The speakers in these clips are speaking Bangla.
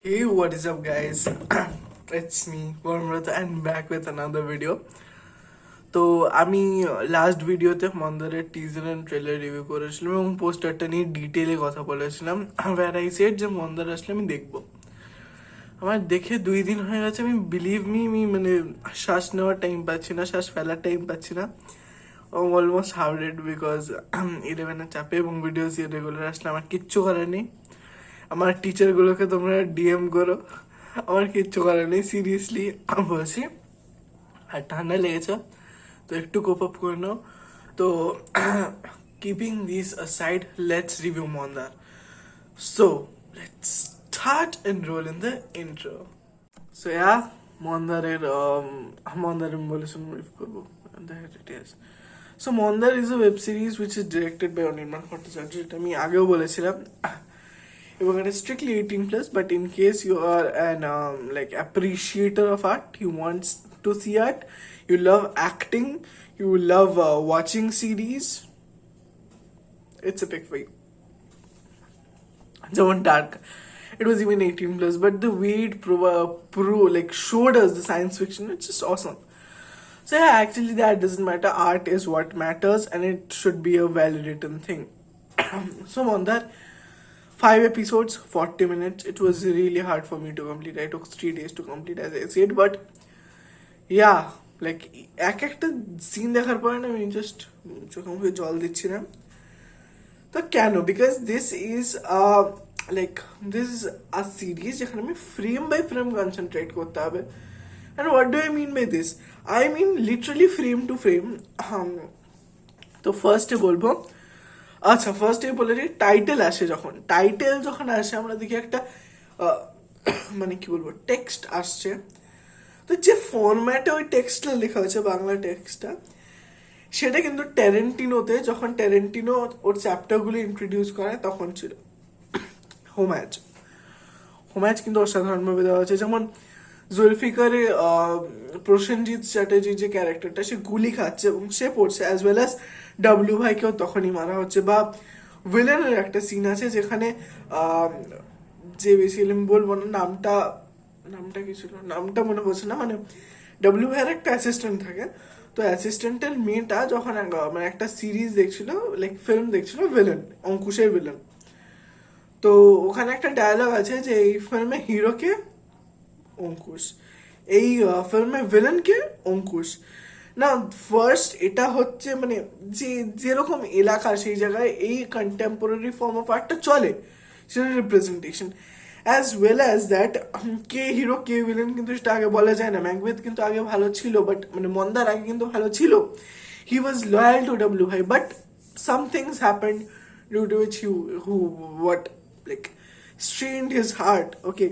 Hey, what is up, guys? It's me, Varmrat, and back with another video. তো আমি লাস্ট ভিডিওতে মন্দারের টিজার অ্যান্ড ট্রেলার রিভিউ করেছিলাম এবং পোস্টারটা নিয়ে ডিটেলে কথা বলেছিলাম। ওয়্যার আই সেড যে মন্দার আসলে আমি দেখবো। আমার দেখে 2 দিন হয়ে গেছে, আমি বিলিভ মি মানে শ্বাস নেওয়ার টাইম পাচ্ছি না, শ্বাস ফেলার টাইম পাচ্ছি না। অলমোস্ট হার্ডেড বিকজ 11-এর চাপে এবং ভিডিওস রেগুলার আসলে আমার কিচ্ছু করার নেই। আমার টিচারগুলোকে তোমরা ডিএম করো, আমার কিচ্ছু করার নেই, সিরিয়াসলি বলছি। আর ঠান্ডা লেগেছে তো একটু কোপ আপ করে নাও। তো keeping this aside, let's review Mondar. So let's start and roll in the intro. So yeah, মন্দারের বলে রিভিউ করবো। There it is. So Mondar is a web series which is directed by Anirban Bhattacharya, যেটা আমি আগেও বলেছিলাম। এবং এটা strictly 18+, but in case you are an like appreciator of art, you want to see art, you love acting, you love watching series, it's a pick for you. যেমন Dark, it was even 18+, but the way it like showed us the science fiction, it's just awesome. So yeah, actually that doesn't matter. Art is what matters, and it should be a well-written thing. So Mondar, 5 episodes, 40 minutes. It was really hard for me to complete. I took 3 days to complete, as I said. But yeah, like এক একটা সিন দেখার পরে না আমি জাস্ট চোখে মুখে জল দিচ্ছিলাম। তো কেন? Because this is a series যেখানে আমি ফ্রেম বাই ফ্রেম কনসেন্ট্রেট করতে হবে। And what do I mean by this? I mean literally frame to frame. তো ফার্স্টে বলবো, আচ্ছা ফার্স্টে বলে দিই, টাইটেল যখন আসে আমরা দেখি একটা মানে কি বলবো, টেক্সট আসছে। তো যে ফরম্যাটে ওই টেক্সটটা লেখা হয়েছে, বাংলা টেক্সটটা, সেটা কিন্তু ট্যারেন্টিনোতে যখন ট্যারেন্টিনো ওর চ্যাপ্টারগুলো ইন্ট্রোডিউস করে তখন ছিল। হোম্যাচ কিন্তু অসাধারণভাবে দেওয়া হয়েছে। যেমন জুলফিকারে প্রসেনজিৎ চ্যাটার্জির যে ক্যারেক্টারটা, সে গুলি খাচ্ছে এবং সে পড়ছে, অ্যাজ ওয়েল অ্যাজ ডাব্লিউ ভাইকেও তখনই মারা হচ্ছে। বা ভিলেনের একটা সিন আছে যেখানে যে বেসিক্যালি আমি বলবো না নামটা কি ছিল, নামটা মনে পড়ছে না, মানে ডাব্লিউ ভাইয়ের একটা অ্যাসিস্ট্যান্ট থাকে। তো অ্যাসিস্ট্যান্টের মেয়েটা যখন মানে একটা সিরিজ দেখছিল, লাইক ফিল্ম দেখছিল, ভিলেন, অঙ্কুশের ভিলেন। তো ওখানে একটা ডায়লগ আছে যে এই ফিল্মে হিরোকে অঙ্কুশ, এই ফিল্মে ভিলেনকে অঙ্কুশ। না ফার্স্ট এটা হচ্ছে মানে যে যেরকম এলাকা সেই জায়গায় এই কন্টেম্পোরারি ফর্ম অফ আর্টটা চলে, সেটা representation. As well as that K hero K villain কিন্তু সেটা আগে বলা যায় না। ম্যাকবেথ কিন্তু আগে ভালো ছিল, বাট মানে মন্দার আগে কিন্তু ভালো ছিল। He was loyal to W ভাই, but some things happened due to which who what like strained his heart. Okay,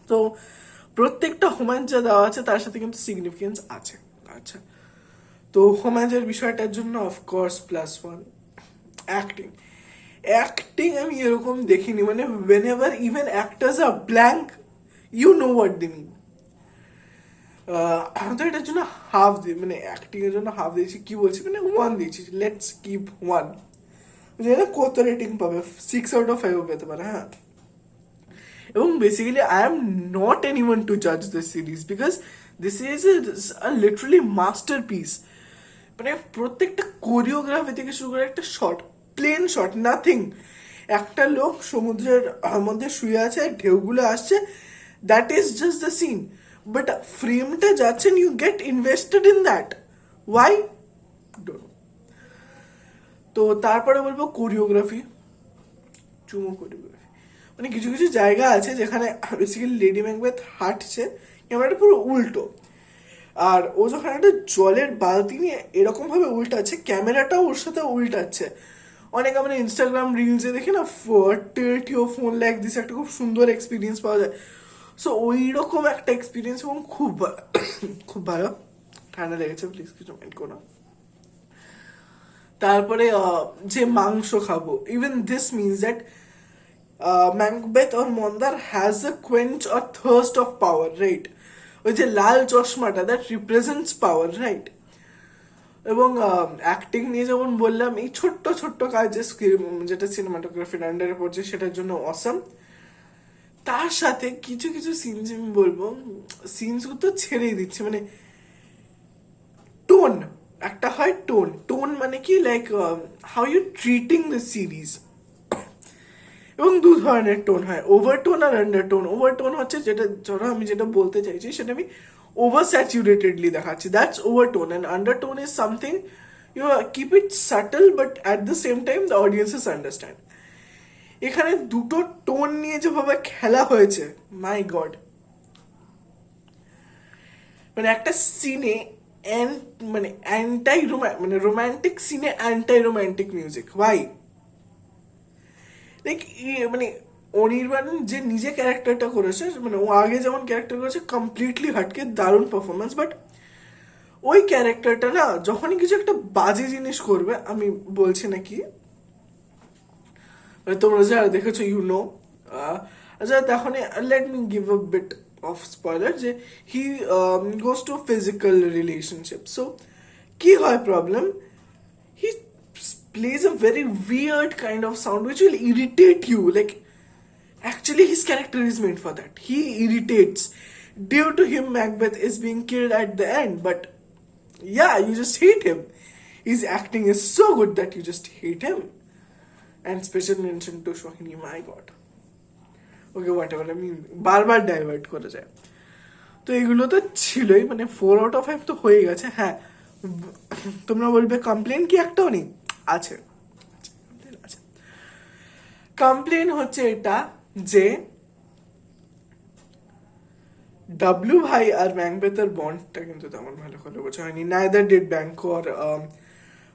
তো প্রত্যেকটা হোম্যাজ যা দেওয়া আছে তার সাথে কিন্তু সিগনিফিকেন্স আছে। আচ্ছা, তো হোম্যাজের বিষয়টার জন্য অফকোর্স +1 অ্যাক্টিং আমি এরকম দেখিনি, মানে when ever even actors are blank, you know what they mean. তো এটার জন্য হাফ দিই, মানে অ্যাক্টিং এর জন্য হাফ দিয়েছি, কি বলছি মানে 1 দিয়েছি, লেটস কিপ 1। জানি কত রেটিং পাবে, 6/5 পেতে পারে। হ্যাঁ, এবং basically I am not anyone to জাজ this series because this is a literally masterpiece. মানে প্রত্যেকটা কোরিওগ্রাফি থেকে শুরু করে একটা শট, প্লেন শট, নাথিং। একটা লোক সমুদ্রের মধ্যে শুয়ে আছে, ঢেউগুলো আসছে, that is just the scene. But ফ্রেমটা যাচ্ছেন, you get invested in that. Why? তো তারপরে বলবো কোরিওগ্রাফি, কোরিওগ্রাফি মানে কিছু কিছু জায়গা আছে যেখানে বেসিক্যালি লেডি ম্যাকবেথ হাঁটছে, ক্যামেরাটা পুরো উল্টো, আর ও যখন একটা জলের বালতি নিয়ে এরকম ভাবে উল্টাচ্ছে, ক্যামেরাটাও ওর সাথে উল্টাচ্ছে। অনেক আমরা ইনস্টাগ্রাম রিলসে দেখি না, tilt your phone like this, একটা খুব সুন্দর এক্সপিরিয়েন্স পাওয়া যায়। সো ওই রকম একটা এক্সপিরিয়েন্স, এবং খুব খুব ভালো। ঠান্ডা লেগেছে, প্লিজ কিছু মাইন্ড করো না। তারপরে যে মাংস খাবো, even this means that Macbeth or Mandaar has a quench or thirst of power, right? ওই যে লাল চশমাটা, দ্যাট রিপ্রেজেন্টস পাওয়ার, রাইট? এবং অ্যাক্টিং নিয়ে যেমন বললাম, এই ছোট্ট ছোট্ট কাজ যেটা সিনেমাটোগ্রাফির আন্ডারে পড়ছে সেটার জন্য অসাম। তার সাথে কিছু কিছু সিনস আমি বলবো, সিনস তো ছেড়েই দিচ্ছে, মানে টোন, একটা হয় টোন, টোন মানে কি like how you treating the series. এবং দু ধরনের টোন হয়, ওভারটোন আর আন্ডারটোন। ওভারটোন হচ্ছে যেটা, ধরো আমি যেটা বলতে চাইছি সেটা আমি ওভার স্যাচুরেটেডলি দেখাচ্ছি, that's overtone. And undertone is something you keep it subtle but at the same time the audiences understand. এখানে দুটো টোন নিয়ে যেভাবে খেলা হয়েছে, মাই গড। মানে একটা সিনে মানে অ্যান্টাই মানে রোম্যান্টিক সিনে অ্যান্টাই রোম্যান্টিক মিউজিক, ভাই। লাইক মানে অনির্বাণ যে নিজে ক্যারেক্টারটা করেছে, মানে ও আগে যেমন ক্যারেক্টার করেছে কমপ্লিটলি হাটকে দারুণ পারফরমেন্স, বাট ওই ক্যারেক্টারটা না যখনই কিছু একটা বাজে জিনিস করবে, আমি বলছি না কি, তোমরা যারা দেখেছো ইউ নো, যারা দেখো, let me give a bit of spoiler, যে he goes to physical relationship. So কি হয় problem, he plays a very weird kind of sound which will irritate you. Like, actually, his character is made for that. He irritates. Due to him, Macbeth is being killed at the end. But yeah, you just hate him. His acting is so good that you just hate him. And special mention to Shohini, my god. Okay, whatever. I mean, বারবার ডাইভার্ট করে যায়। তো এগুলো তো ছিলই, মানে 4/5 তো হয়ে গেছে। হ্যাঁ, তোমরা বলবে কমপ্লেন কি একটাও নেই, আছে। কমপ্লেন হচ্ছে এটা যে ডাব্লু ভাই আর ম্যাকবেথের বন্ডটা কিন্তু তেমন ভালো করে বোঝা হয়নি। নাইদার ডিড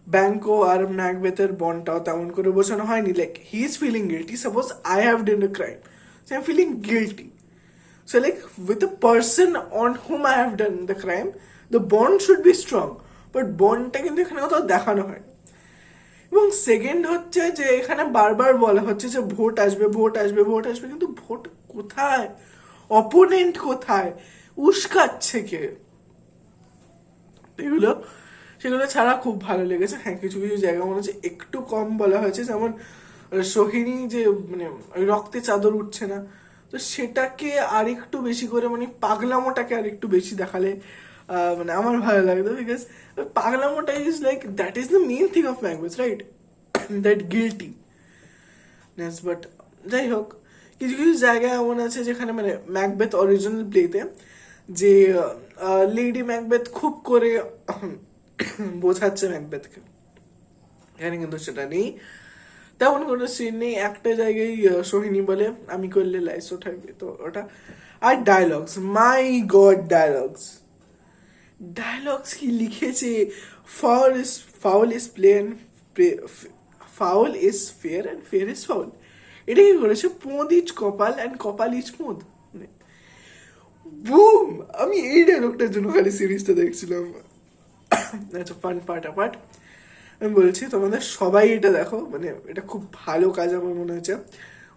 ব্যাংকো আর ম্যাকবেথের বন্ডটাও তেমন করে বোঝানো হয়নি। Like he is feeling guilty, suppose I have done a crime, so I am feeling guilty. So like with the person on whom I have done the crime, the bond should be strong, but bondটা কিন্তু এখানে কোথাও দেখানো হয়। এবং সেকেন্ড হচ্ছে যে এখানে বারবার বলা হচ্ছে যে ভোট আসবে, ভোট আসবে, ভোট আসবে, কিন্তু ভোট কোথায়, অপোনেন্ট কোথায়, উস্কাচ্ছে কে? এগুলো সেগুলো ছাড়া খুব ভালো লেগেছে। হ্যাঁ, কিছু কিছু জায়গা মনে হচ্ছে একটু কম বলা হয়েছে, যেমন সোহিনী যে মানে রক্তে চাদর উঠছে না, তো সেটাকে আরেকটু বেশি করে, মানে পাগলামোটাকে আরেকটু বেশি দেখালে মানে আমার ভালো লাগতো, বিকজ পাগলামোটা is like that is the main thing of Macbeth, right? That guiltiness. But যাই হোক, কিছু কিছু জায়গায় এমন আছে যেখানে মানে ম্যাকবেথ অরিজিনাল প্লেতে যে লেডি ম্যাকবেথ খুব করে বোঝাচ্ছে ম্যাকবেথকে, এখানে কিন্তু সেটা নেই, তেমন কোনো সিন নেই। একটা জায়গায় সোহিনী বলে আমি করলে লাইস থাকবে, তো ওটা। আর ডায়লগস, মাই গড, ডায়লগস কি লিখেছে! Foul is plain, foul is fair and fair is foul. এটা কি করেছে, পোঁদ ইজ কপাল অ্যান্ড কপাল ইজ পোঁদ। বুম! আমি এই ডায়লগটার জন্য খালি সিরিজটা দেখছিলাম। আচ্ছা, ফান পার্ট অ্যাপার্ট, আমি বলছি তোমাদের সবাই এটা দেখো, মানে এটা খুব ভালো কাজ আমার মনে হয়েছে।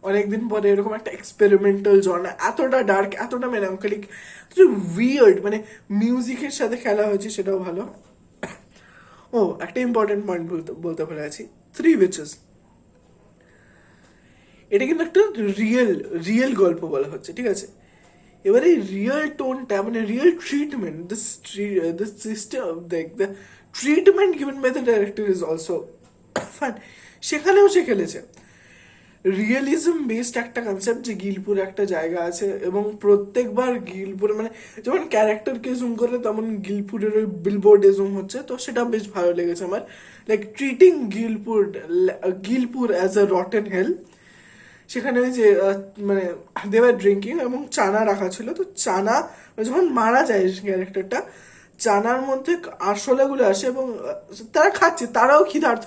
অনেকদিন পরে এরকম একটা এক্সপেরিমেন্টাল জর্না, এতটা ডার্ক, এতটা মেলাঙ্কলিক, উইয়ার্ড, মানে মিউজিকের সাথে খেলা হয়েছে, সেটাও ভালো। ও, একটা ইম্পর্টেন্ট পয়েন্ট বলতে ভুলে আছি, থ্রি উইচেস। এটা কিন্তু একটা রিয়েল গল্প বলা হচ্ছে, ঠিক আছে? এবারে রিয়েল টোনটা, মানে real treatment, the system, like the treatment given by the director is also fun. সেখানেও সে খেলেছে রিয়েলিজম বেসড একটা কনসেপ্ট, যে গিলপুর একটা জায়গা আছে এবং প্রত্যেকবার গিলপুরে, মানে যেমন ক্যারেক্টারকে জুম করে তেমন গিলপুরের ওই বিলবোর্ডে জুম হচ্ছে, তো সেটা বেশ ভালো লেগেছে আমার। Like treating Gilpur as a rotten hell. সেখানে ওই যে মানে দেওয়ার ড্রিঙ্কিং এবং চানা রাখা ছিল, তো চানা যখন মারা যায় ক্যারেক্টারটা, চানার মধ্যে আরশোলাগুলো আসে এবং তারা খাচ্ছে, তারাও ক্ষিধার্থ,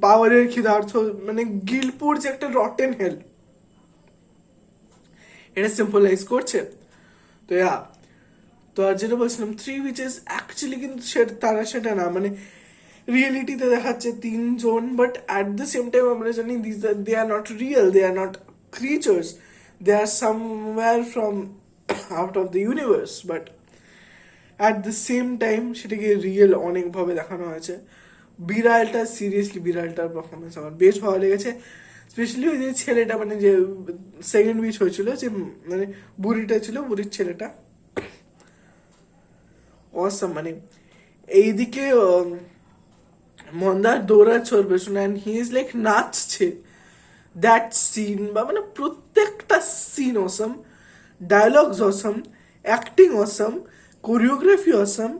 পাওয়ারের ক্ষিধার্থ, মানে গিলপুর যে একটা রটেন হেল, এটা সিম্পলাইজ করছে। তো তো আর যেটা বলছিলাম, থ্রি উইচেস অ্যাকচুয়ালি কিন্তু তারা সেটা না, মানে রিয়েলিটিতে দেখাচ্ছে তিনজন, but at the same time আমরা জানি they are not real, they are not creatures, they are somewhere from out of the universe, but at the same time সেটাকে রিয়েল অনেকভাবে দেখানো হয়েছে। বিড়ালটার পারফরমেন্স আমার বেশ ভালো লেগেছে। স্পেশালি ওই যে ছেলেটা, মানে যে সেকেন্ড উইচ হয়েছিল, যে মানে বুড়িটা ছিল, বুড়ির ছেলেটা অসাম। মানে এইদিকে মন্দার দৌড়াচ্ছে ওর পেছনে, অ্যান্ড হি ইজ লাইক নাচছে। দ্যাট সিন বা মানে প্রত্যেকটা scene awesome, dialogues awesome, acting awesome, choreography awesome,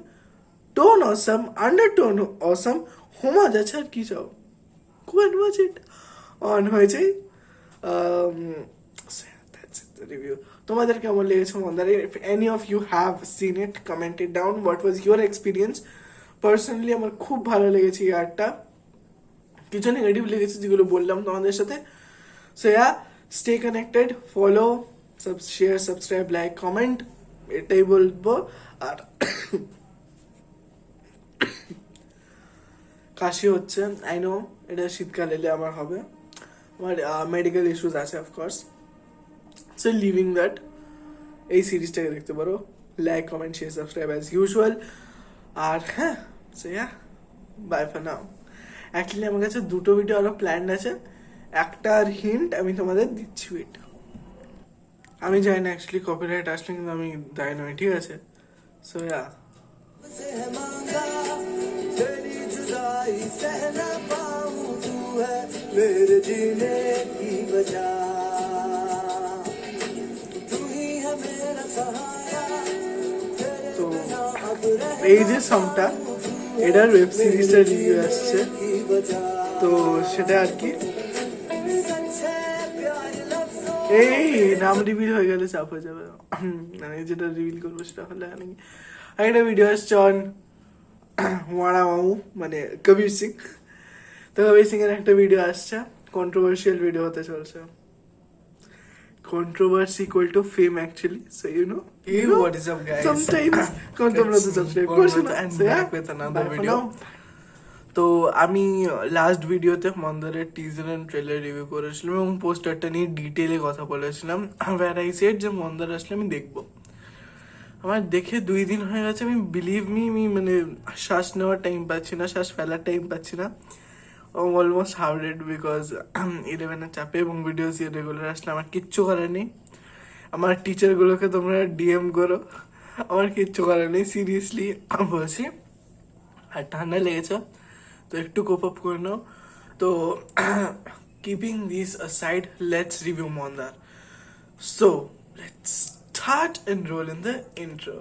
tone awesome, undertone awesome, হোমা যাচ্ছে আর কি চাও। কোয়াট ওয়াচ ইট অন হয়েছে। রিভিউ তোমাদের কেমন লেগেছে মন্দারে? If any of you have seen it, comment it down. What was your experience? Personally আমার খুব ভালো লেগেছে এই আর্টটা। কিছু নেগেটিভ লেগেছে যেগুলো বললাম তোমাদের সাথে। So yeah, stay connected, follow, share, subscribe, like, comment, এটাই বলবো। আর কাশি হচ্ছে, আই নো, এটা শীতকাল এলে আমার হবে, আমার মেডিকেল ইস্যুস আছে অফকোর্স। সো লিভিং দ্যাট, এই সিরিজটাকে দেখতে পারো। Like, comment, share, subscribe as usual. আর হ্যাঁ, so yeah, bye for now. Actually আমার কাছে দুটো ভিডিও আরও প্ল্যান্ড আছে, একটার হিন্ট আমি তোমাদের দিচ্ছি। ওয়েট, আমি জানি না অ্যাকচুয়ালি কপিরাইট আসলে কিন্তু আমি দায় নয়, ঠিক আছে? সো ইয়া, मेरे जीने की वजह तू ही है मेरा सहारा। তো এই যে সংটা, এটার ওয়েব সিরিজটা রিভিউ আসছে, তো সেটা আর কি। এই নাম রিভিল হয়ে গেলে চাপ হয়ে যাবে, মানে যেটা রিভিল করবো সেটা হলে নাকি। আর একটা ভিডিও আসছে অন ওয়াড়া মামু, মানে কবির সিং। তো কবির সিং এর একটা ভিডিও আসছে, কন্ট্রোভার্সিয়াল ভিডিও হতে চলছে। Controversy equal to fame actually, so you know what is up guys, sometimes তোমরা তো সাবস্ক্রাইব করছো না, and so yeah, back with another bye for video. now. তো আমি লাস্ট ভিডিওতে মন্দারের টিজার এন্ড ট্রেলার রিভিউ করেছিলাম এবং পোস্টারটা নিয়ে ডিটেলে কথা বলেছিলাম। ওয়্যার আই সেড যে মন্দার আসলে আমি দেখবো। আমার দেখে 2 দিন হয়ে গেছে, আমি বিলিভ মি, আমি মানে শ্বাস নেওয়ার টাইম পাচ্ছি না, শ্বাস ফেলার টাইম পাচ্ছি না। অলমোস্ট হার্ডেড বিকজ 11-এর চাপে, এবং ভিডিওস রেগুলার আসলে আমার কিচ্ছু করার নেই। আমার টিচারগুলোকে তোমরা ডিএম করো, আমার কিচ্ছু করার নেই, সিরিয়াসলি বলছি। আর ঠান্ডা লেগেছে, তো একটু কোপ আপ করে নাও। তো keeping this aside, let's review Mondar. So let's start and roll in the intro.